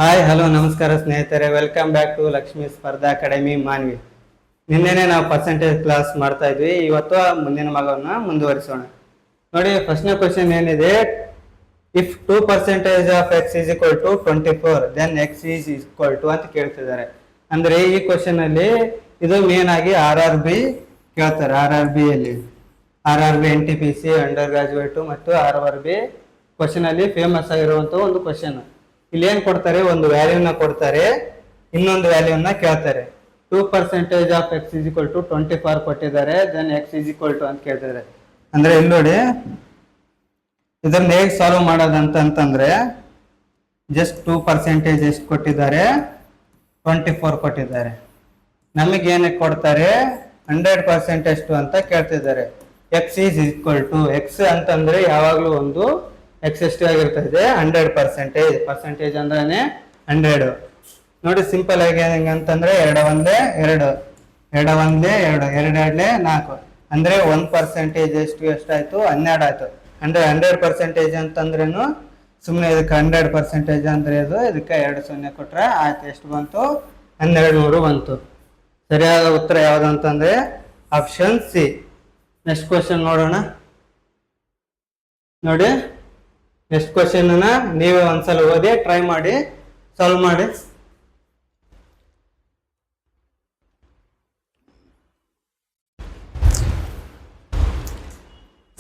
Hi hello ನಮಸ್ಕಾರ ಸ್ನೇಹಿತರೆ, welcome back to Lakshmi ಸ್ಪರ್ಧಾ ಅಕಾಡೆಮಿ ಮಾನ್ವಿ. ನಿನ್ನೆನೆ ನಾವು ಪರ್ಸೆಂಟೇಜ್ ಕ್ಲಾಸ್ ಮಾಡ್ತಾ ಇದ್ವಿ. ಇವತ್ತು ಮುಂದಿನ ಭಾಗವನ್ನ ಮುಂದುವರಿಸೋಣ. ನೋಡಿ, ಫಸ್ಟ್ನೇ ಕ್ವಶನ್ ಏನಿದೆ, if 2% of x is equal to 24 then x is equal to ಅಂತ ಕೇಳ್ತಿದ್ದಾರೆ. ಅಂದ್ರೆ ಈ ಕ್ವಶನ್ ಅಲ್ಲಿ ಇದು ಮೇನ್ ಆಗಿ RRB ಕೇಳ್ತಾರೆ. RRB NTPC ಅಂಡರ್ ಗ್ರಾಜುಯೇಟ್ ಮತ್ತು RRB ಕ್ವಶನ್ ಅಲ್ಲಿ ಫೇಮಸ್ ಆಗಿರುವಂತ ಒಂದು ಕ್ವಶನ್. ಇಲ್ಲಿ ಏನ್ ಕೊಡ್ತಾರೆ, ಒಂದು ವ್ಯಾಲ್ಯೂನ ಕೊಡ್ತಾರೆ, ಇನ್ನೊಂದು ವ್ಯಾಲ್ಯೂನ ಕೇಳ್ತಾರೆ. 2% of x is equal to 24 ಕೊಟ್ಟಿದ್ದಾರೆ, then x is equal to ಅಂತ ಕೇಳ್ತಿದ್ದಾರೆ. ಅಂದ್ರೆ ಇಲ್ಲಿ ನೋಡಿ, ಇದನ್ನ ಹೇಗೆ ಸಾಲ್ವ್ ಮಾಡೋದಂತಂದ್ರೆ ಜಸ್ಟ್ 2% ಎಷ್ಟು ಕೊಟ್ಟಿದ್ದಾರೆ, 24 ಕೊಟ್ಟಿದ್ದಾರೆ. ನಮಗೆ ಏನಕ್ಕೆ ಕೊಡ್ತಾರೆ, 100% ಎಷ್ಟು ಅಂತ ಕೇಳ್ತಿದ್ದಾರೆ. X is equal to x ಅಂತಂದ್ರೆ ಯಾವಾಗ್ಲೂ ಒಂದು ಎಕ್ಸ್ ಎಷ್ಟು ಆಗಿರ್ತದೆ, 100%. ಪರ್ಸೆಂಟೇಜ್ ಅಂದ್ರೆ 100. ನೋಡಿ, ಸಿಂಪಲ್ ಆಗಿ ಹೆಂಗಂತಂದ್ರೆ 2 1 2 2 1 2 2 2 4 ಅಂದ್ರೆ 1% ಎಷ್ಟಾಯ್ತು, 12 ಆಯ್ತು. ಅಂದ್ರೆ 100% ಅಂತಂದ್ರೇನು, ಸುಮ್ಮನೆ ಇದಕ್ಕೆ 100% ಅಂದ್ರೆ ಇದಕ್ಕೆ 2 0 ಕೊಟ್ರೆ ಆಯ್ತು. ಎಷ್ಟು ಬಂತು, 1200 ಬಂತು. ಸರಿಯಾದ ಉತ್ತರ ಯಾವ್ದು ಅಂತಂದ್ರೆ ಆಪ್ಷನ್ ಸಿ. ನೆಕ್ಸ್ಟ್ ಕ್ವಶನ್ ನೋಡೋಣ. ನೋಡಿ, ನೆಕ್ಸ್ಟ್ ಕ್ವಶನ್ ನೀವೇ ಒಂದ್ಸಲ ಓದಿ ಟ್ರೈ ಮಾಡಿ ಸಾಲ್ವ್ ಮಾಡಿ.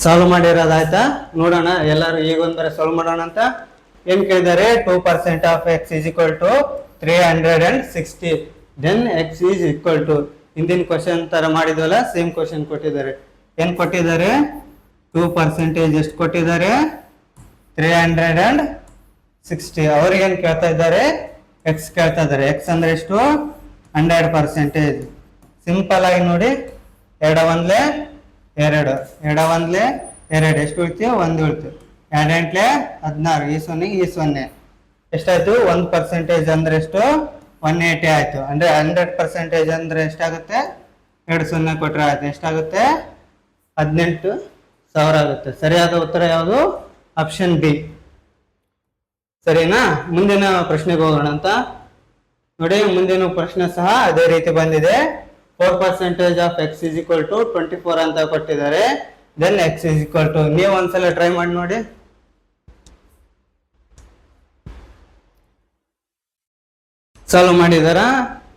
ಸಾಲ್ವ್ ಮಾಡಿರೋದಾಯ್ತಾ? ನೋಡೋಣ ಎಲ್ಲರೂ ಈಗ ಒಂದ್ಬರ ಸಾಲ್ವ್ ಮಾಡೋಣ ಅಂತ. ಏನ್ ಕೇಳಿದ್ದಾರೆ, 2% of x is equal to 360 then x is equal to. ಹಿಂದಿನ ಕ್ವಶನ್ ತರ ಮಾಡಿದ್ವಲ್ಲ, ಸೇಮ್ ಕ್ವಶನ್ ಕೊಟ್ಟಿದ್ದಾರೆ. ಏನ್ ಕೊಟ್ಟಿದ್ದಾರೆ, 2% ಎಷ್ಟು ಕೊಟ್ಟಿದ್ದಾರೆ, 360. ಅವ್ರಿಗೇನ್ ಕೇಳ್ತಾ ಇದ್ದಾರೆ, ಎಕ್ಸ್ ಕೇಳ್ತಾ ಇದ್ದಾರೆ. ಎಕ್ಸ್ ಅಂದ್ರೆ ಎಷ್ಟು, 100%. ಸಿಂಪಲ್ ಆಗಿ ನೋಡಿ, 2 1 2 2 1 2 ಎಷ್ಟು ಉಳ್ತೀವಿ, 1 ಉಳ್ತೀವಿ. 2 8 16, ಈ 0 ಎಷ್ಟಾಯ್ತು, 1% ಅಂದ್ರೆ ಎಷ್ಟು, 180 ಆಯ್ತು. ಅಂದ್ರೆ 100% ಅಂದ್ರೆ ಎಷ್ಟಾಗುತ್ತೆ, 2 0 ಕೊಟ್ರೆ ಆಯ್ತು. ಎಷ್ಟಾಗುತ್ತೆ, 18,000 ಆಗುತ್ತೆ. ಸರಿಯಾದ ಉತ್ತರ ಯಾವುದು, ಆಪ್ಷನ್ ಬಿ. ಸರಿನಾ? ಮುಂದಿನ ಪ್ರಶ್ನೆಗೆ ಹೋಗೋಣ ಅಂತ. ನೋಡಿ, ಮುಂದಿನ ಪ್ರಶ್ನೆ ಸಹ ಅದೇ ರೀತಿ ಬಂದಿದೆ. 4% of x is equal to 24 ಅಂತ ಕೊಟ್ಟಿದ್ದಾರೆ, then x is equal to. ನೀವು ಒಂದ್ಸಲ ಟ್ರೈ ಮಾಡಿ ನೋಡಿ. ಸಾಲ್ವ್ ಮಾಡಿದಾರ?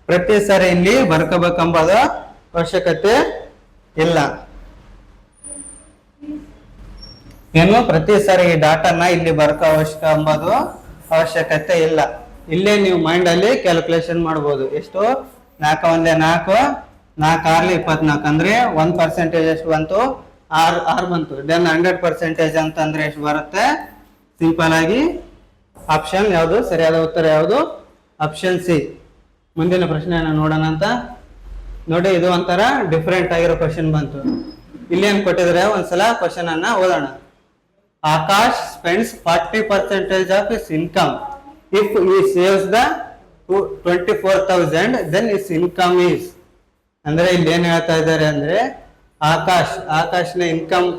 ಪ್ರತಿ ಸಾರಿ ಇಲ್ಲಿ ಬರ್ಕೋಬೇಕೆಂಬುದ ಅವಶ್ಯಕತೆ ಇಲ್ಲ. ಏನು, ಪ್ರತಿ ಸಾರಿ ಈ ಡಾಟಾನ ಇಲ್ಲಿ ಬರ್ಕೋ ಅವಶ್ಯಕತೆ ಇಲ್ಲ. ಇಲ್ಲೇ ನೀವು ಮೈಂಡ್ ಅಲ್ಲಿ ಕ್ಯಾಲ್ಕುಲೇಷನ್ ಮಾಡಬಹುದು. ಎಷ್ಟು, 4 1 4 4 6 24 ಅಂದ್ರೆ 1% ಎಷ್ಟು ಬಂತು, 6 ಬಂತು. ದೆನ್ 100% ಅಂತಂದ್ರೆ ಎಷ್ಟು ಬರುತ್ತೆ, ಸಿಂಪಲ್ ಆಗಿ ಆಪ್ಷನ್ ಯಾವುದು, ಸರಿಯಾದ ಉತ್ತರ ಯಾವುದು, ಆಪ್ಷನ್ ಸಿ. ಮುಂದಿನ ಪ್ರಶ್ನೆಯನ್ನು ನೋಡೋಣ ಅಂತ. ನೋಡಿ, ಇದು ಒಂಥರ ಡಿಫ್ರೆಂಟ್ ಆಗಿರೋ ಕ್ವಶನ್ ಬಂತು. ಇಲ್ಲಿ ಏನ್ ಕೊಟ್ಟಿದ್ರೆ, ಒಂದ್ಸಲ ಕ್ವಶನ್ ಅನ್ನ ಓದೋಣ. Akash spends 40% of his income. If he saves the 24,000, then his income is. ಅಂದ್ರೆ ಇಲ್ಲಿ ಏನ್ ಹೇಳ್ತಾ ಇದ್ದಾರೆ ಅಂದ್ರೆ, ಆಕಾಶ್ನ ಇನ್ಕಮ್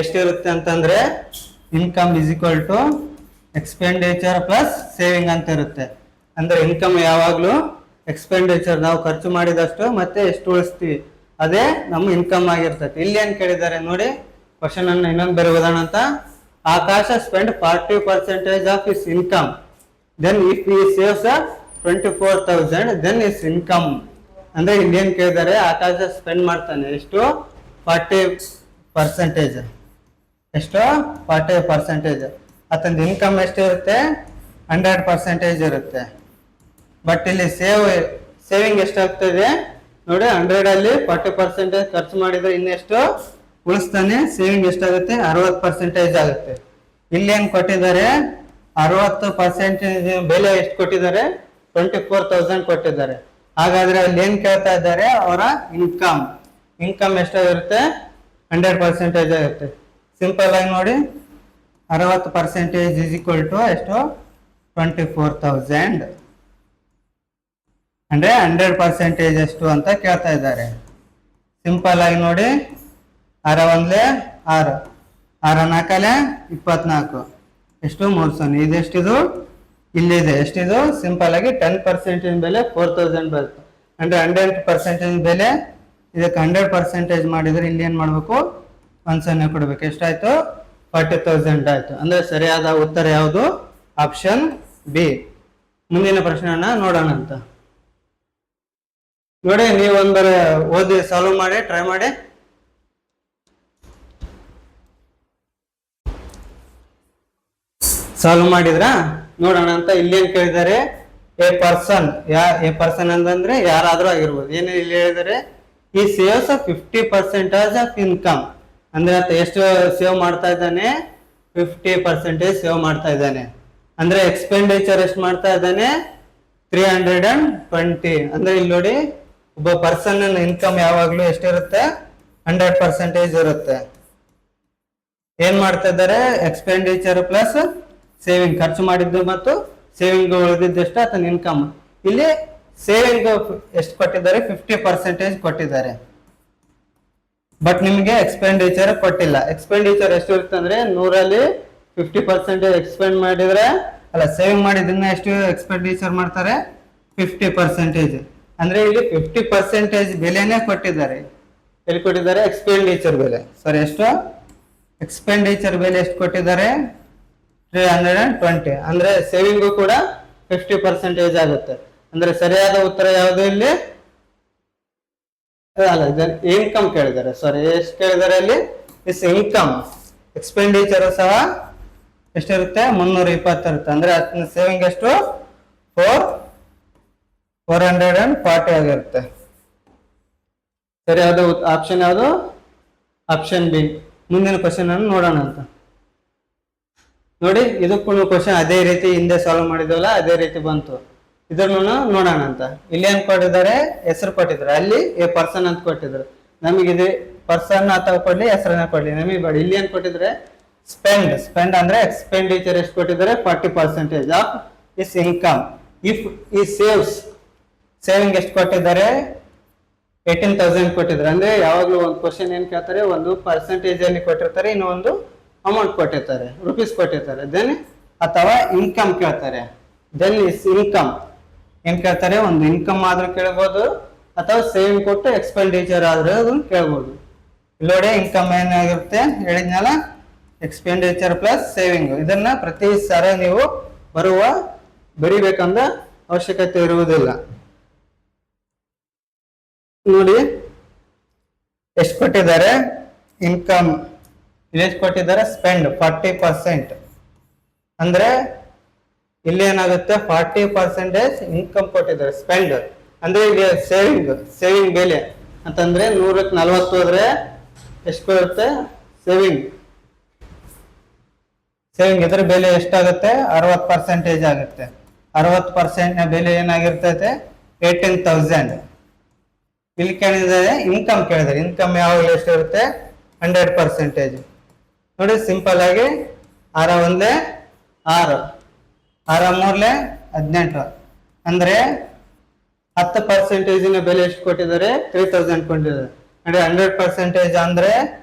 ಎಷ್ಟಿರುತ್ತೆ ಅಂತಂದ್ರೆ, income is equal to expenditure plus saving ಅಂತ ಇರುತ್ತೆ. ಅಂದ್ರೆ ಇನ್ಕಮ್ ಯಾವಾಗ್ಲೂ ಎಕ್ಸ್ಪೆಂಡಿಚರ್, ನಾವು ಖರ್ಚು ಮಾಡಿದಷ್ಟು ಮತ್ತೆ ಎಷ್ಟು ಉಳಿಸ್ತೀವಿ ಅದೇ ನಮ್ಮ ಇನ್ಕಮ್ ಆಗಿರ್ತದೆ. ಇಲ್ಲಿ ಏನ್ ಕೇಳಿದ್ದಾರೆ ನೋಡಿ, ಕ್ವಶನ್ ಅನ್ನು ಇನ್ನೊಂದು ಬರೆಯೋದಣ ಅಂತ. Akash spend 40% of his income, then if he saves 24,000 then his income. ಅಂದ್ರೆ ಇಲ್ಲಿ ಏನ್ ಕೇಳಿದ್ದಾರೆ, ಆಕಾಶ ಸ್ಪೆಂಡ್ ಮಾಡ್ತಾನೆ ಎಷ್ಟು, 40%. ಎಷ್ಟು, 40%. ಅತಂದು ಇನ್ಕಮ್ ಎಷ್ಟಿರುತ್ತೆ, 100% ಇರುತ್ತೆ. ಬಟ್ ಇಲ್ಲಿ ಸೇವಿಂಗ್ ಎಷ್ಟಾಗ್ತದೆ ನೋಡಿ, 100 ಅಲ್ಲಿ 40% ಖರ್ಚು ಮಾಡಿದ್ರೆ ಇನ್ನೆಷ್ಟು ಉಳಿಸ್ತಾನೆ, ಸೇವಿಂಗ್ ಎಷ್ಟಾಗುತ್ತೆ, 60% ಆಗುತ್ತೆ. ಇಲ್ಲಿ ಏನ್ ಕೊಟ್ಟಿದ್ದಾರೆ, 60% ಬೆಲೆ ಎಷ್ಟು ಕೊಟ್ಟಿದ್ದಾರೆ, 24,000 ಕೊಟ್ಟಿದ್ದಾರೆ. ಹಾಗಾದ್ರೆ ಅಲ್ಲಿ ಏನ್ ಕೇಳ್ತಾ ಇದ್ದಾರೆ, ಅವರ ಇನ್ಕಮ್ ಎಷ್ಟಾಗಿರುತ್ತೆ, 100% ಆಗುತ್ತೆ. ಸಿಂಪಲ್ ಆಗಿ ನೋಡಿ, 60% ಇಸ್ ಈಕ್ವಲ್ ಟು ಎಷ್ಟು, 24,000. ಅಂದ್ರೆ 100% ಎಷ್ಟು ಅಂತ ಕೇಳ್ತಾ ಇದ್ದಾರೆ. ಸಿಂಪಲ್ ಆಗಿ ನೋಡಿ, 6 1 6 6 4 24 ಎಷ್ಟು, 3 0. ಇದೆಷ್ಟಿದು, ಇಲ್ಲಿದೆ ಎಷ್ಟಿದು ಸಿಂಪಲ್ ಆಗಿ 10% ಬೆಲೆ 4000 ಬರುತ್ತೆ. ಅಂದ್ರೆ 100% ಬೆಲೆ ಇದಕ್ಕೆ 100% ಮಾಡಿದ್ರೆ ಇಲ್ಲಿ ಏನ್ ಮಾಡ್ಬೇಕು 1000 ಕೊಡ್ಬೇಕು. ಎಷ್ಟಾಯ್ತು 40,000 ಆಯ್ತು. ಅಂದ್ರೆ ಸರಿಯಾದ ಉತ್ತರ ಯಾವುದು ಆಪ್ಷನ್ ಬಿ. ಮುಂದಿನ ಪ್ರಶ್ನೆಯನ್ನ ನೋಡೋಣ ಅಂತ. ನೋಡಿ ನೀವು ಒಂದರ ಓದಿ ಸಾಲ್ವ್ ಮಾಡಿ ಟ್ರೈ ಮಾಡಿ. ಸಾಲ್ವ್ ಮಾಡಿದ್ರಾ ನೋಡೋಣ ಅಂತ. ಇಲ್ಲೇನ್ ಕೇಳಿದ್ದಾರೆ ಎ ಪರ್ಸನ್ ಅಂತಂದ್ರೆ ಯಾರಾದ್ರೂ ಆಗಿರ್ಬೋದು. ಏನು ಇಲ್ಲಿ ಹೇಳಿದರೆ ಈ ಸೇವ್ಸ್ 50% ಆಫ್ ಇನ್ಕಮ್ ಅಂದ್ರೆ ಎಷ್ಟು ಸೇವ್ ಮಾಡ್ತಾ ಇದ್ದಾನೆ 50% ಸೇವ್ ಮಾಡ್ತಾ ಇದ್ದಾನೆ. ಅಂದ್ರೆ ಎಕ್ಸ್ಪೆಂಡಿಚರ್ ಎಷ್ಟು ಮಾಡ್ತಾ ಇದ್ದಾನೆ 320. ಅಂದ್ರೆ ಇಲ್ಲಿ ನೋಡಿ ಒಬ್ಬ ಪರ್ಸನ್ ಇನ್ಕಮ್ ಯಾವಾಗ್ಲೂ ಎಷ್ಟಿರುತ್ತೆ 100% ಇರುತ್ತೆ. ಏನ್ ಮಾಡ್ತಾ ಇದ್ದಾರೆ ಎಕ್ಸ್ಪೆಂಡಿಚರ್ ಪ್ಲಸ್ ಸೇವಿಂಗ್, ಖರ್ಚು ಮಾಡಿದ್ದು ಮತ್ತು ಸೇವಿಂಗ್ ಉಳಿದಿದ್ದಷ್ಟು ಆತನ ಇನ್ಕಮ್. ಇಲ್ಲಿ ಸೇವಿಂಗ್ ಎಷ್ಟು ಕೊಟ್ಟಿದ್ದಾರೆ 50% ಕೊಟ್ಟಿದ್ದಾರೆ. ಬಟ್ ನಿಮ್ಗೆ ಎಕ್ಸ್ಪೆಂಡಿಚರ್ ಕೊಟ್ಟಿಲ್ಲ. ಎಕ್ಸ್ಪೆಂಡಿಚರ್ ಎಷ್ಟು ಇರುತ್ತೆ ಅಂದ್ರೆ 100ರಲ್ಲಿ 50% ಎಕ್ಸ್ಪೆಂಡ್ ಮಾಡಿದ್ರೆ ಅಲ್ಲ ಸೇವಿಂಗ್ ಮಾಡಿದ್ದನ್ನ ಎಷ್ಟು ಎಕ್ಸ್ಪೆಂಡಿಚರ್ ಮಾಡ್ತಾರೆ 50%. ಅಂದ್ರೆ ಇಲ್ಲಿ 50% ಬೆಲೆನೇ ಕೊಟ್ಟಿದ್ದಾರೆ. ಎಲ್ಲಿ ಕೊಟ್ಟಿದ್ದಾರೆ ಎಕ್ಸ್ಪೆಂಡಿಚರ್ ಬೆಲೆ. ಸಾರಿ ಎಷ್ಟು ಎಕ್ಸ್ಪೆಂಡಿಚರ್ ಬೆಲೆ ಎಷ್ಟು ಕೊಟ್ಟಿದ್ದಾರೆ 320. ಅಂದ್ರೆ ಸೇವಿಂಗು ಕೂಡ 50% ಆಗುತ್ತೆ. ಅಂದ್ರೆ ಸರಿಯಾದ ಉತ್ತರ ಯಾವುದು ಇಲ್ಲಿ ಅಲ್ಲ ಇನ್ಕಮ್ ಕೇಳಿದ್ದಾರೆ. ಸಾರಿ ಎಷ್ಟು ಕೇಳಿದ್ದಾರೆ ಅಲ್ಲಿ ಇಸ್ ಇನ್ಕಮ್. ಎಕ್ಸ್ಪೆಂಡಿಚರ್ ಸಹ ಎಷ್ಟಿರುತ್ತೆ 320 ಇರುತ್ತೆ. ಅಂದ್ರೆ ಸೇವಿಂಗ್ ಎಷ್ಟು 440 ಆಗಿರುತ್ತೆ. ಸರಿಯಾದ ಆಪ್ಷನ್ ಯಾವುದು ಆಪ್ಷನ್ ಬಿ. ಮುಂದಿನ ಕ್ವಶನ್ ಅನ್ನು ನೋಡೋಣ ಅಂತ. ನೋಡಿ ಇದಕ್ಕೂ ಕ್ವಶನ್ ಅದೇ ರೀತಿ ಹಿಂದೆ ಸಾಲ್ವ್ ಮಾಡಿದ್ವಲ್ಲ ಅದೇ ರೀತಿ ಬಂತು. ಇದನ್ನು ನೋಡೋಣ ಅಂತ. ಇಲ್ಲಿ ಏನ್ ಕೊಟ್ಟಿದ್ದಾರೆ ಹೆಸರು ಕೊಟ್ಟಿದ್ದಾರೆ, ಅಲ್ಲಿ ಎ ಪರ್ಸನ್ ಅಂತ ಕೊಟ್ಟಿದ್ರು. ನಮಗೆ ಇದು ಪರ್ಸನ್ ಅಥವಾ ಕೊಡ್ಲಿ ಹೆಸರನ್ನ ಕೊಡ್ಲಿ ನಮಗೆ ಬೇಡ. ಇಲ್ಲಿ ಏನ್ ಕೊಟ್ಟಿದ್ರೆ ಸ್ಪೆಂಡ್ ಅಂದ್ರೆ ಎಕ್ಸ್ಪೆಂಡಿಚರ್ ಎಷ್ಟು ಕೊಟ್ಟಿದ್ದಾರೆ 40% ಆಫ್ ಇಸ್ ಇನ್ಕಮ್. ಇಫ್ ಈ ಸೇವಿಂಗ್ ಎಷ್ಟು ಕೊಟ್ಟಿದ್ದಾರೆ 18,000 ಕೊಟ್ಟಿದ್ದಾರೆ. ಅಂದ್ರೆ ಯಾವಾಗ್ಲೂ ಒಂದು ಕ್ವಶನ್ ಏನ್ ಕೇಳ್ತಾರೆ ಒಂದು ಪರ್ಸೆಂಟೇಜ್ ಅಲ್ಲಿ ಕೊಟ್ಟಿರ್ತಾರೆ, ಇನ್ನೊಂದು ಅಮೌಂಟ್ ಕೊಟ್ಟಿರ್ತಾರೆ ರುಪೀಸ್ ಕೊಟ್ಟಿರ್ತಾರೆ. ದೆನ್ ಅಥವಾ ಇನ್ಕಮ್ ಕೇಳ್ತಾರೆ. ದೆನ್ ಇಸ್ ಇನ್ಕಮ್ ಏನ್ ಕೇಳ್ತಾರೆ ಒಂದು ಇನ್ಕಮ್ ಆದ್ರೂ ಕೇಳ್ಬೋದು ಅಥವಾ ಸೇವಿಂಗ್ ಕೊಟ್ಟು ಎಕ್ಸ್ಪೆಂಡಿಚರ್ ಆದ್ರೆ ಅದನ್ನ ಕೇಳ್ಬೋದು. ಇಲ್ಲಿ ನೋಡಿ ಇನ್ಕಮ್ ಏನಾಗಿರುತ್ತೆ ಹೇಳಿದ್ನಲ್ಲ ಎಕ್ಸ್ಪೆಂಡಿಚರ್ ಪ್ಲಸ್ ಸೇವಿಂಗ್. ಇದನ್ನ ಪ್ರತಿ ಸಲ ನೀವು ಬರಿಬೇಕಂದ ಅವಶ್ಯಕತೆ ಇರುವುದಿಲ್ಲ. ನೋಡಿ ಎಷ್ಟು ಕೊಟ್ಟಿದ್ದಾರೆ ಇನ್ಕಮ್, ಎಷ್ಟು ಕೊಟ್ಟಿದ್ದಾರೆ ಸ್ಪೆಂಡ್ 40%. ಅಂದ್ರೆ ಇಲ್ಲಿ ಏನಾಗುತ್ತೆ 40% ಇನ್ಕಮ್ ಕೊಟ್ಟಿದ್ದಾರೆ. ಸ್ಪೆಂಡ್ ಅಂದ್ರೆ ಇಲ್ಲಿ ಸೇವಿಂಗ್ ಬೆಲೆ ಅಂತಂದ್ರೆ 100ಕ್ಕೆ 40 ಹೋದ್ರೆ ಎಷ್ಟು ಬರುತ್ತೆ ಸೇವಿಂಗ್ ಇದ್ರ ಬೆಲೆ ಎಷ್ಟಾಗುತ್ತೆ 60% ಆಗುತ್ತೆ. 60% ಬೆಲೆ ಏನಾಗಿರ್ತೈತೆ 18,000. ಇಲ್ಲಿ ಕೇಳಿದರೆ ಇನ್ಕಮ್ ಕೇಳಿದರೆ ಇನ್ಕಮ್ ಯಾವಾಗಲೂ ಎಷ್ಟಿರುತ್ತೆ 100%. ನೋಡಿ ಸಿಂಪಲ್ ಆಗಿ 6 1 6 6 3 18 ಅಂದ್ರೆ 10% ಬೆಲೆ ಎಷ್ಟು ಕೊಟ್ಟಿದ್ದಾರೆ 3,000 ಕೊಟ್ಟಿದ್ದಾರೆ. ನೋಡಿ 100% ಅಂದ್ರೆ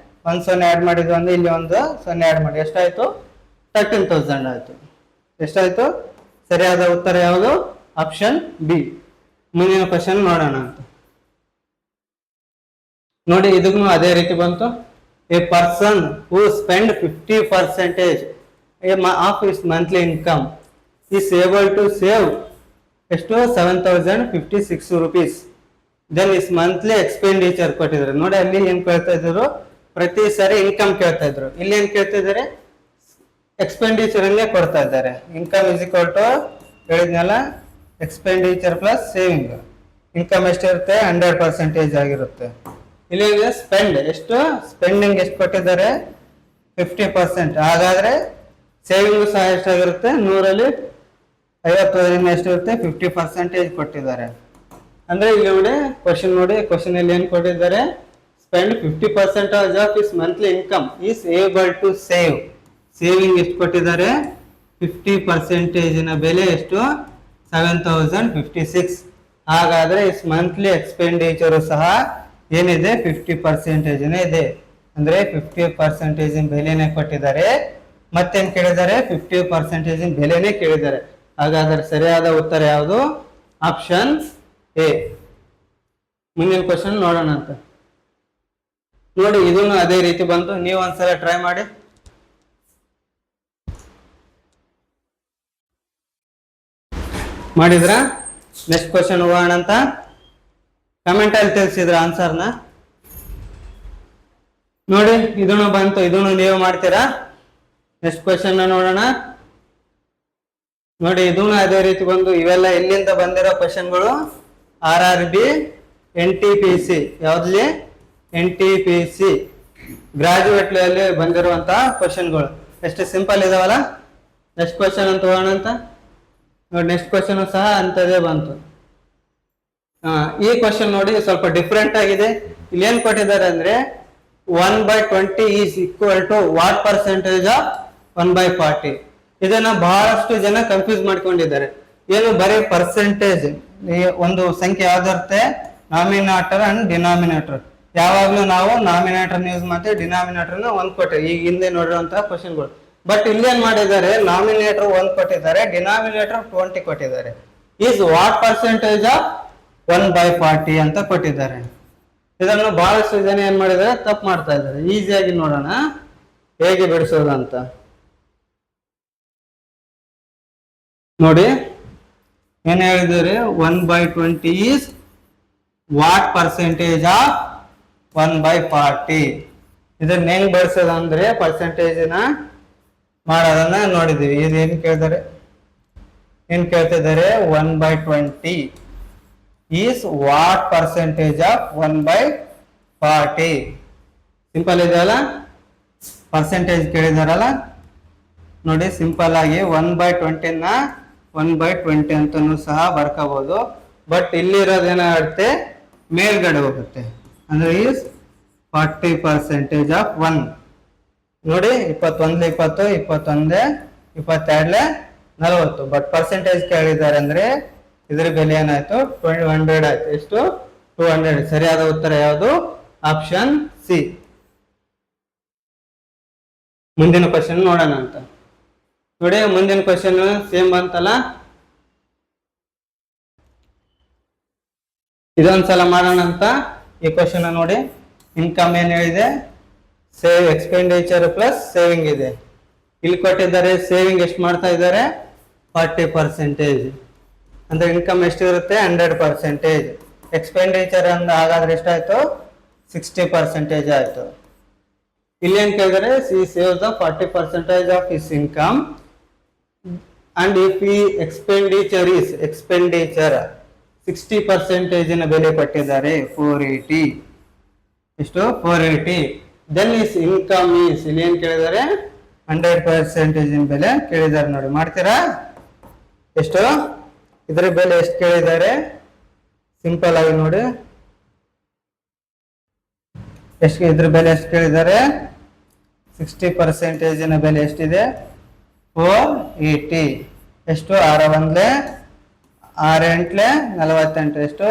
1 0 ಆಡ್ ಮಾಡಿದ್ವಿ ಅಂದ್ರೆ ಇಲ್ಲಿ ಒಂದು 0 ಆಡ್ ಮಾಡಿ ಎಷ್ಟಾಯ್ತು 13,000 ಆಯ್ತು. ಎಷ್ಟಾಯ್ತು ಸರಿಯಾದ ಉತ್ತರ ಯಾವುದು ಆಪ್ಷನ್ ಬಿ. ಮುಂದಿನ ಕ್ವಶನ್ ನೋಡೋಣ ಅಂತ. ನೋಡಿ ಇದಕ್ಕೂ ಅದೇ ರೀತಿ ಬಂತು. A person who spend 50% of his monthly income is able to save ಎಷ್ಟು 7,056 rupees. Then his monthly expenditure ಕೊಟ್ಟಿದ್ರು. ನೋಡಿ ಅಲ್ಲಿ ಏನ್ ಕೇಳ್ತಾ ಇದ್ರು ಪ್ರತಿ ಸಾರಿ ಇನ್ಕಮ್ ಕೇಳ್ತಾ ಇದ್ರು. ಇಲ್ಲಿ ಏನ್ ಕೇಳ್ತಾ ಇದ್ದಾರೆ ಎಕ್ಸ್ಪೆಂಡಿಚರ್ ಅಲ್ಲೇ ಕೊಡ್ತಾ ಇದ್ದಾರೆ. ಇನ್ಕಮ್ ಇಸ್ ಈಕ್ವಲ್ ಟು ಹೇಳಿದ್ನಲ್ಲ ಎಕ್ಸ್ಪೆಂಡಿಚರ್ ಪ್ಲಸ್ ಸೇವಿಂಗ್. ಇನ್ಕಮ್ ಎಷ್ಟಿರುತ್ತೆ 100% ಆಗಿರುತ್ತೆ. ಇಲ್ಲಿ ಎಷ್ಟು ಸ್ಪೆಂಡಿಂಗ್ ಎಷ್ಟು ಕೊಟ್ಟಿದ್ದಾರೆ 50%. ಹಾಗಾದ್ರೆ ಸೇವಿಂಗ್ ಸಹ ಎಷ್ಟಾಗಿರುತ್ತೆ 100ರಲ್ಲಿ 50 ಎಷ್ಟಿರುತ್ತೆ 50% ಕೊಟ್ಟಿದ್ದಾರೆ. ಅಂದ್ರೆ ಇಲ್ಲಿ ನೋಡಿ ಕ್ವಶನ್ ಅಲ್ಲಿ ಏನ್ ಕೊಟ್ಟಿದ್ದಾರೆ spend 50% of his monthly income is able to saving ಎಷ್ಟು ಕೊಟ್ಟಿದ್ದಾರೆ 50% ಬೆಲೆ ಎಷ್ಟು 7,056. ಹಾಗಾದ್ರೆ ಇಸ್ ಮಂತ್ಲಿ ಎಕ್ಸ್ಪೆಂಡಿಚರ್ ಸಹ ಏನಿದೆ 50% ಇದೆ. ಅಂದ್ರೆ 50% ಬೆಲೆನೆ ಕೊಟ್ಟಿದ್ದಾರೆ. ಮತ್ತೇನ್ ಕೇಳಿದ್ದಾರೆ 50% ಬೆಲೆನೆ ಕೇಳಿದ್ದಾರೆ. ಹಾಗಾದ್ರೆ ಸರಿಯಾದ ಉತ್ತರ ಯಾವುದು? Option A. ಮುಂದಿನ ಕ್ವಶನ್ ನೋಡೋಣ ಅಂತ. ನೋಡಿ, ಇದನ್ನು ಅದೇ ರೀತಿ ಬಂತು. ನೀವು ಒಂದ್ಸಲ ಟ್ರೈ ಮಾಡಿ. ಮಾಡಿದ್ರ? ನೆಕ್ಸ್ಟ್ ಕ್ವಶನ್ ಹೋಗೋಣ ಅಂತ. ಕಮೆಂಟ್ ಅಲ್ಲಿ ತಿಳಿಸಿದ್ರ ಆನ್ಸರ್ನ. ನೋಡಿ, ಇದನ್ನು ಬಂತು. ಇದನ್ನು ನೀವು ಮಾಡ್ತೀರಾ? ನೆಕ್ಸ್ಟ್ ಕ್ವಶನ್ ನೋಡೋಣ. ನೋಡಿ, ಇದನ್ನು ಅದೇ ರೀತಿ ಬಂದು. ಇವೆಲ್ಲ ಎಲ್ಲಿಂದ ಬಂದಿರೋ ಕ್ವಶನ್ಗಳು? RRB NTPC. ಯಾವ್ದಲ್ಲಿ? NTPC ಗ್ರಾಜುಯೇಟ್ ಅಲ್ಲಿ ಬಂದಿರುವಂತಹ ಕ್ವಶನ್ಗಳು. ಎಷ್ಟು ಸಿಂಪಲ್ ಇದಾವಲ್ಲ. ನೆಕ್ಸ್ಟ್ ಕ್ವಶನ್ ಅಂತ ಹೋಗೋಣ ಅಂತ. ನೋಡಿ, ನೆಕ್ಸ್ಟ್ ಕ್ವಶನ್ ಸಹ ಅಂತದೇ ಬಂತು. ಈ ಕ್ವಶನ್ ನೋಡಿ ಸ್ವಲ್ಪ ಡಿಫ್ರೆಂಟ್ ಆಗಿದೆ. ಇಲ್ಲಿ ಏನ್ ಕೊಟ್ಟಿದ್ದಾರೆ ಅಂದ್ರೆ 1/20 is equal to what percentage of 1/40. ಇದನ್ನ ಬಹಳಷ್ಟು ಜನ ಕನ್ಫ್ಯೂಸ್ ಮಾಡ್ಕೊಂಡಿದ್ದಾರೆ. ಏನು ಬರೀ ಪರ್ಸೆಂಟೇಜ್, ಒಂದು ಸಂಖ್ಯೆ ಯಾವ್ದಿರುತ್ತೆ? ನಾಮಿನೇಟರ್ ಅಂಡ್ ಡಿನಾಮಿನೇಟರ್. ಯಾವಾಗ್ಲೂ ನಾವು ನಾಮಿನೇಟರ್ ಯೂಸ್ ಮಾಡ್ತೀವಿ, ಡಿನಾಮಿನೇಟರ್ ಒಂದ್ ಕೊಟ್ಟಿವಿ ಈಗ ಹಿಂದೆ ನೋಡಿರುವಂತಹ ಕ್ವಶನ್ಗಳು. ಬಟ್ ಇಲ್ಲಿ ಏನ್ ಮಾಡಿದ್ದಾರೆ? ನಾಮಿನೇಟರ್ 1 ಕೊಟ್ಟಿದ್ದಾರೆ, ಡಿನಾಮಿನೇಟರ್ 20 ಕೊಟ್ಟಿದ್ದಾರೆ. ಈಸ್ ವಾಟ್ ಪರ್ಸೆಂಟೇಜ್ ಆಫ್ 1/40 ಅಂತ ಕೊಟ್ಟಿದ್ದಾರೆ. ಇದನ್ನು ಬಹಳಷ್ಟು ಜನ ಏನ್ ಮಾಡಿದ್ದಾರೆ? ತಪ್ಪು ಮಾಡ್ತಾ ಇದ್ದಾರೆ. ಈಸಿಯಾಗಿ ನೋಡೋಣ ಹೇಗೆ ಬಿಡಿಸೋದು ಅಂತ. ನೋಡಿ, ಏನ್ ಹೇಳಿದ್ದಾರೆ? 1/20 ಈಸ್ ವಾಟ್ ಪರ್ಸೆಂಟೇಜ್ ಆಫ್ 1/40. ಇದನ್ನ ಹೆಂಗ್ ಬಿಡಿಸೋದು ಅಂದ್ರೆ ಪರ್ಸೆಂಟೇಜ್ನ ಮಾಡೋದನ್ನ ನೋಡಿದೀವಿ. ಇದು ಏನ್ ಕೇಳ್ತಿದ್ದಾರೆ? 1/20 is what percentage of 1/40. Simple ಇದೆಯಲ್ಲ, ಪರ್ಸೆಂಟೇಜ್ ಕೇಳಿದಾರಲ್ಲ. ನೋಡಿ, ಸಿಂಪಲ್ ಆಗಿ 1/20 1/20 ಅಂತನೂ ಸಹ ಬರ್ಕೋಬಹುದು. ಬಟ್ ಇಲ್ಲಿರೋದೇನಾಗುತ್ತೆ? ಮೇಲ್ಗಡೆ ಹೋಗುತ್ತೆ. ಅಂದ್ರೆ ಈಸ್ 40% ಆಫ್ 1. ನೋಡಿ, 21 20, 21 22 40. ಬಟ್ ಪರ್ಸೆಂಟೇಜ್ ಕೇಳಿದ್ದಾರೆ ಅಂದ್ರೆ ಇದ್ರ ಬೆಲೆ ಏನಾಯ್ತು? 200 ಆಯ್ತು. ಎಷ್ಟು? 200. ಸರಿಯಾದ ಉತ್ತರ ಯಾವುದು? Option C. ಮುಂದಿನ ಕ್ವಶನ್ ನೋಡೋಣ ಅಂತ. ನೋಡಿ, ಮುಂದಿನ ಕ್ವಶನ್ ಸೇಮ್ ಬಂತಲ್ಲ. ಇದೊಂದ್ಸಲ ಮಾಡೋಣ ಅಂತ. ಈ ಕ್ವಶನ್ ನೋಡಿ, ಇನ್ಕಮ್ ಏನ್ ಹೇಳಿದೆ? ಎಕ್ಸ್ಪೆಂಡಿಚರ್ ಪ್ಲಸ್ ಸೇವಿಂಗ್ ಇದೆ. ಇಲ್ಲಿ ಕೊಟ್ಟಿದ್ದಾರೆ ಸೇವಿಂಗ್ ಎಷ್ಟು ಮಾಡ್ತಾ ಇದ್ದಾರೆ? 40%. ಅಂದ್ರೆ ಇನ್ಕಮ್ ಎಷ್ಟು ಇರುತ್ತೆ? 100%. ಎಕ್ಸ್ಪೆಂಡಿಚರ್ ಅಂದ ಹಾಗಾದ್ರೆ ಎಷ್ಟಾಯ್ತು? 60% ಆಯ್ತು. ಇಲ್ಲಿ ಏನ್ ಕೇಳಿದರೆ? C saves the 40% of his income and if ಈ ಎಕ್ಸ್ಪೆಂಡಿಚರ್ 60% ಬೆಲೆ ಕೊಟ್ಟಿದ್ದಾರೆ 480. ಎಷ್ಟು? 480. ದೆನ್ ಇಸ್ ಇನ್ಕಮ್ ಈಸ್, ಇಲ್ಲಿ ಏನ್ ಕೇಳಿದ್ದಾರೆ? 100% ಬೆಲೆ ಕೇಳಿದ್ದಾರೆ. ನೋಡಿ, ಮಾಡ್ತೀರಾ? ಎಷ್ಟು? ಇದ್ರ ಬೆಲೆ ಎಷ್ಟು ಕೇಳಿದ್ದಾರೆ? ಸಿಂಪಲ್ ಆಗಿ ನೋಡಿ, ಇದ್ರ ಬೆಲೆ ಎಷ್ಟು ಕೇಳಿದ್ದಾರೆ? 60% ಬೆಲೆ ಎಷ್ಟಿದೆ? 480. ಎಷ್ಟು? 6 1 6 8 48. ಎಷ್ಟು?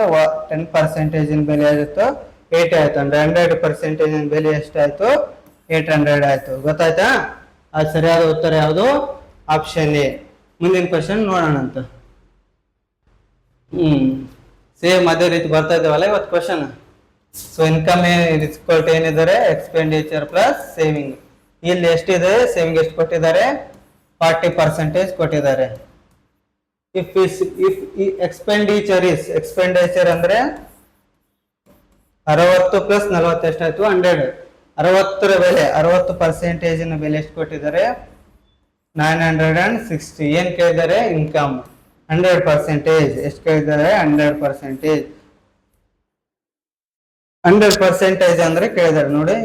10% ಬೆಲೆ ಆಗುತ್ತೋ 80 ಆಯ್ತು. ಅಂದ್ರೆ 100% ಬೆಲೆ ಎಷ್ಟಾಯ್ತು? 800 ಆಯ್ತು. ಗೊತ್ತಾಯ್ತಾ? ಅದು ಸರಿಯಾದ ಉತ್ತರ ಯಾವುದು? Option A. ಮುಂದಿನ ಕ್ವಶನ್ ನೋಡೋಣ ಅಂತ. ಸೇಮ್ ಅದೇ ರೀತಿ ಬರ್ತಾ ಇದ್ದಾವಲ್ಲ ಇವತ್ತು ಕ್ವಶನ್. ಸೊ ಇನ್ಕಮ್ ಏನಿದ್ದಾರೆ? Expenditure plus saving. ಇಲ್ಲಿ ಎಷ್ಟಿದೆ? ಸೇವಿಂಗ್ ಎಷ್ಟು ಕೊಟ್ಟಿದ್ದಾರೆ? 40% ಕೊಟ್ಟಿದ್ದಾರೆ. ಇಫ್ ಎಕ್ಸ್ಪೆಂಡಿಚರ್ ಅಂದ್ರೆ 60 ಪ್ಲಸ್ 40 ಎಷ್ಟಾಯ್ತು? 100. 60 ಬೆಲೆ 60% ಬೆಲೆ ಎಷ್ಟು ಕೊಟ್ಟಿದ್ದಾರೆ? 960. ಏನ್ ಕೇಳಿದ್ದಾರೆ? ಇನ್ಕಮ್ 100%. ಎಷ್ಟು ಕೇಳಿದ್ದಾರೆ? 100%. 100% ಅಂದ್ರೆ ಕೇಳಿದ್ದಾರೆ. ನೋಡಿ,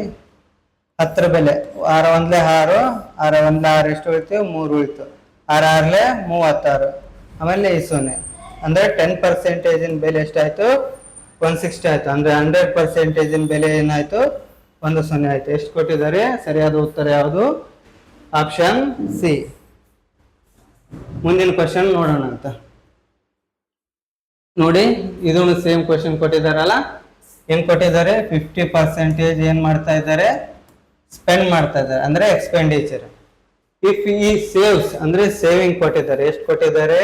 10 ಬೆಲೆ 6 1 6 6 1 6 ಎಷ್ಟು ಉಳಿತು? 3 ಉಳಿತು. 6 6 36. ಆಮೇಲೆ ಈ 0 ಅಂದ್ರೆ 10% ಬೆಲೆ ಎಷ್ಟಾಯ್ತು? 160 ಆಯ್ತು. ಅಂದ್ರೆ 100% ಬೆಲೆ ಏನಾಯ್ತು? 10 ಆಯ್ತು. ಎಷ್ಟು ಕೊಟ್ಟಿದ್ದಾರೆ? ಸರಿಯಾದ ಉತ್ತರ ಯಾವುದು? Option C. ಮುಂದಿನ ಕ್ವಶನ್ ನೋಡೋಣ ಅಂತ. ನೋಡಿ, ಇದನ್ನು ಸೇಮ್ ಕ್ವಶನ್ ಕೊಟ್ಟಿದ್ದಾರಲ್ಲ. ಏನ್ ಕೊಟ್ಟಿದ್ದಾರೆ? 50% ಏನ್ ಮಾಡ್ತಾ ಇದ್ದಾರೆ? ಸ್ಪೆಂಡ್ ಮಾಡ್ತಾ ಇದ್ದಾರೆ. ಅಂದ್ರೆ ಎಕ್ಸ್ಪೆಂಡಿಚರ್. ಇಫ್ ಈ ಸೇವ್ಸ್ ಅಂದ್ರೆ ಸೇವಿಂಗ್ ಕೊಟ್ಟಿದ್ದಾರೆ, ಎಷ್ಟು ಕೊಟ್ಟಿದ್ದಾರೆ?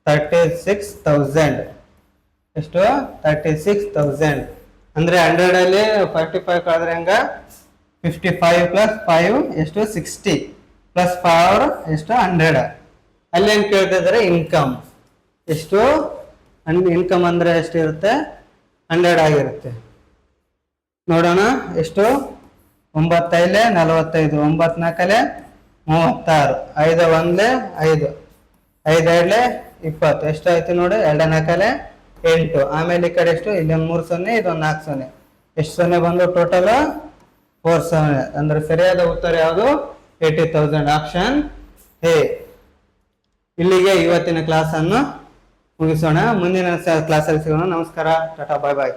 36,000. ಎಷ್ಟು? 36,000 ಅಂದ್ರೆ 100 ಅಲ್ಲಿ 45 ಕಳೆದ್ರೆ ಹೆಂಗ? 55 ಪ್ಲಸ್ 5 ಎಷ್ಟು? 60 ಪ್ಲಸ್ 4 ಎಷ್ಟು? 100. ಅಲ್ಲಿ ಏನ್ ಕೇಳ್ತಿದ್ದಾರೆ? ಇನ್ಕಮ್ ಎಷ್ಟು? ಇನ್ಕಮ್ ಅಂದ್ರೆ ಎಷ್ಟು ಇರುತ್ತೆ? 100 ಆಗಿರುತ್ತೆ. ನೋಡೋಣ ಎಷ್ಟು? 9 5 45, 9 4 36, 5 1 5, 5 2 20, ಎಷ್ಟು ಆಯ್ತು ನೋಡಿ? 2 4 8. ಆಮೇಲೆ ಈ ಕಡೆ ಎಷ್ಟು? ಇಲ್ಲೊಂದು 3 0, ಇದೊಂದು 4 0, ಎಷ್ಟು ಸೊನ್ನೆ ಬಂದು ಟೋಟಲ್? 4 0. ಅಂದ್ರೆ ಸರಿಯಾದ ಉತ್ತರ ಯಾವುದು? 80,000, ಆಪ್ಷನ್ ಎ. ಇಲ್ಲಿಗೆ ಇವತ್ತಿನ ಕ್ಲಾಸ್ ಅನ್ನು ಮುಗಿಸೋಣ. ಮುಂದಿನ ಕ್ಲಾಸಲ್ಲಿ ಸಿಗೋಣ. ನಮಸ್ಕಾರ, ಟಾಟಾ, ಬಾಯ್ ಬಾಯ್.